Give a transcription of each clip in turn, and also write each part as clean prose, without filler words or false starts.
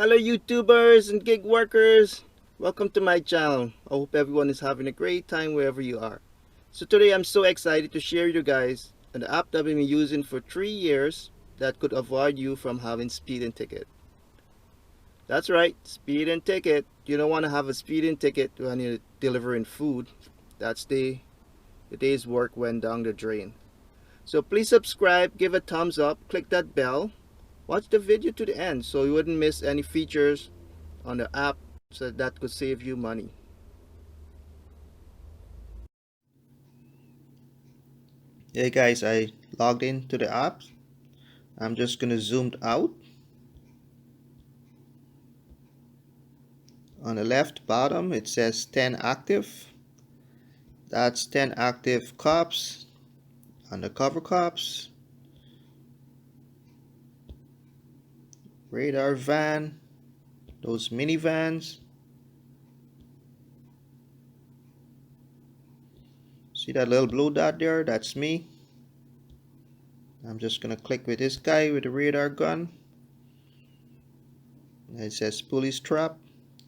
Hello YouTubers and gig workers, welcome to my channel. I hope everyone is having a great time wherever you are. So today I'm so excited to share you guys an app that I've been using for 3 years that could avoid you from having speeding ticket. That's right, speeding ticket. You don't want to have a speeding ticket when you're delivering food. That's the day's work went down the drain. So please subscribe, give a thumbs up, click that bell. Watch the video to the end so you wouldn't miss any features on the app so that could save you money. Hey guys, I logged into the app. I'm just gonna zoom out. On the left bottom it says 10 active. That's 10 active cops, undercover cops, radar van, those minivans. See that little blue dot there? That's me. I'm just gonna click with this guy with the radar gun. It says police trap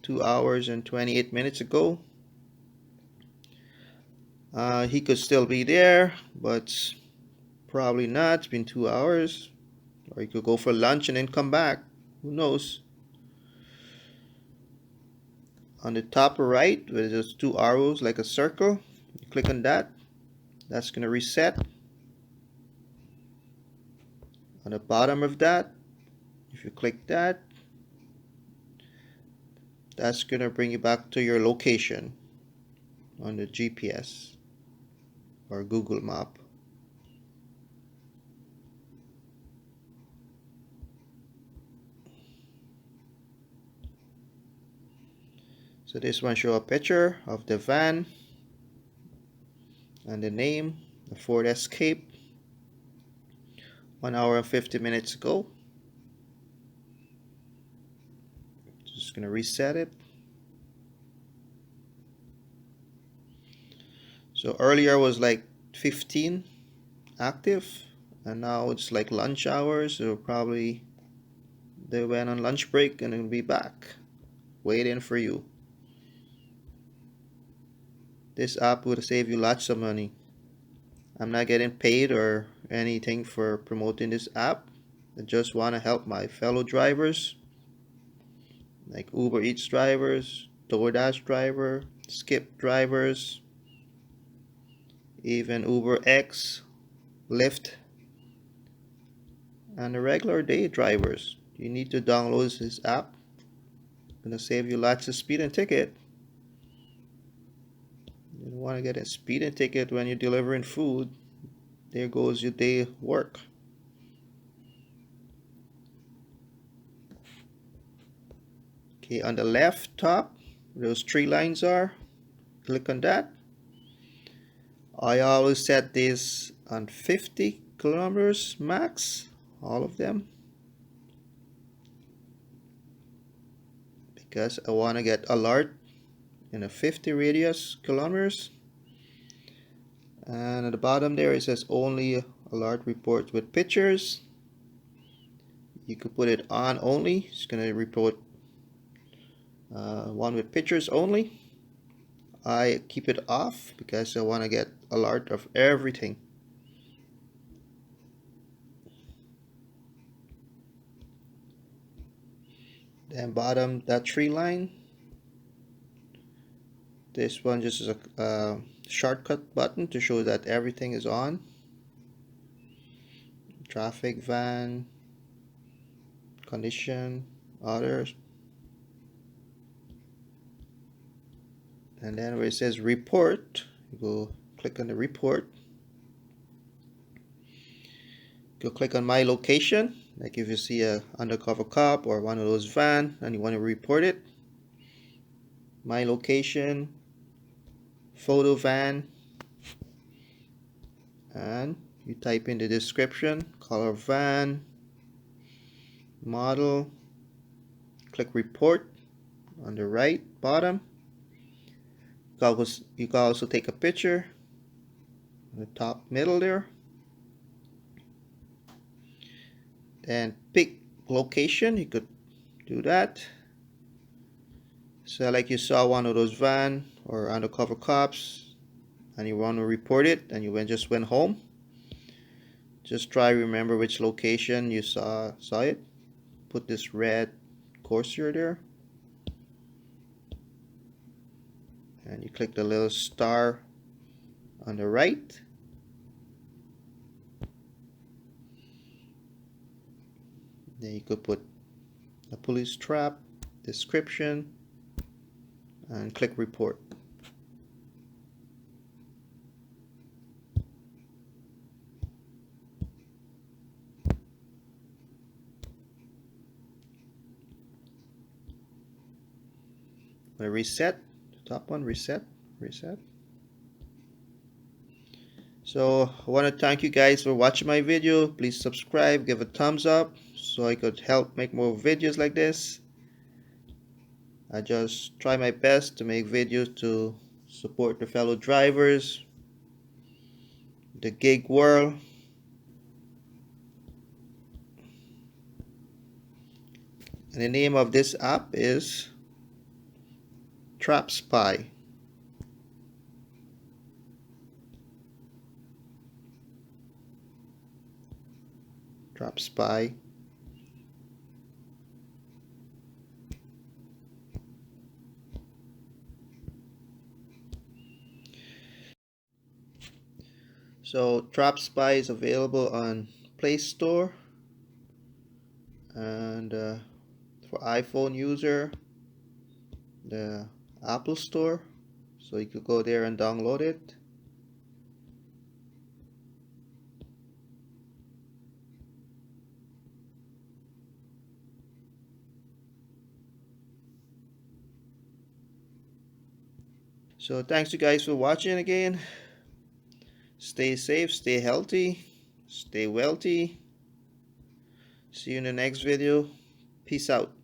2 hours and 28 minutes ago. He could still be there, but probably not. It's been 2 hours. Or he could go for lunch and then come back. Who knows? On the top right, where there's two arrows like a circle, you click on that. That's going to reset. On the bottom of that, if you click that, that's going to bring you back to your location on the GPS or Google Map. So this one shows a picture of the van and the name, the Ford Escape, 1 hour and 50 minutes ago. Just gonna reset it. So earlier was like 15 active, and now it's like lunch hours, so probably they went on lunch break and will be back waiting for you. This app would save you lots of money. I'm not getting paid or anything for promoting this app. I just want to help my fellow drivers, like Uber Eats drivers, Doordash driver, Skip drivers, even Uber X, Lyft, and the regular day drivers. You need to download this app. It's gonna save you lots of speeding ticket. You don't want to get a speeding ticket when you're delivering food. There goes your day work. Okay, on the left top, those three lines are. Click on that. I always set this on 50 kilometers max, all of them, because I want to get alert in a 50 radius kilometers. And at the bottom there it says only alert reports with pictures. You could put it on only. It's gonna report one with pictures only. I keep it off because I want to get alert of everything. Then bottom, that tree line, this one just is a shortcut button to show that everything is on. Traffic, van, condition, others. And then where it says report, you go click on the report. Go click on my location. Like if you see a undercover cop or one of those van and you want to report it, my location, photo van, and you type in the description, color van, model, click report on the right bottom. You can also take a picture on the top middle there. Then pick location. You could Do that. So like you saw one of those van or undercover cops and you want to report it and you just went home. Just try remember which location you saw it. Put this red cursor there. And you click the little star on the right. Then you could put a police trap, description, and click report. I'm gonna reset, the top one, reset. So I want to thank you guys for watching my video. Please subscribe, give a thumbs up so I could help make more videos like this. I just try my best to make videos to support the fellow drivers, the gig world. And the name of this app is Trap Spy. Trap Spy. So Trap Spy is available on Play Store and for iPhone user, the Apple Store. So you could go there and download it. So thanks you guys for watching again. Stay safe, stay healthy, stay wealthy. See you in the next video. Peace out.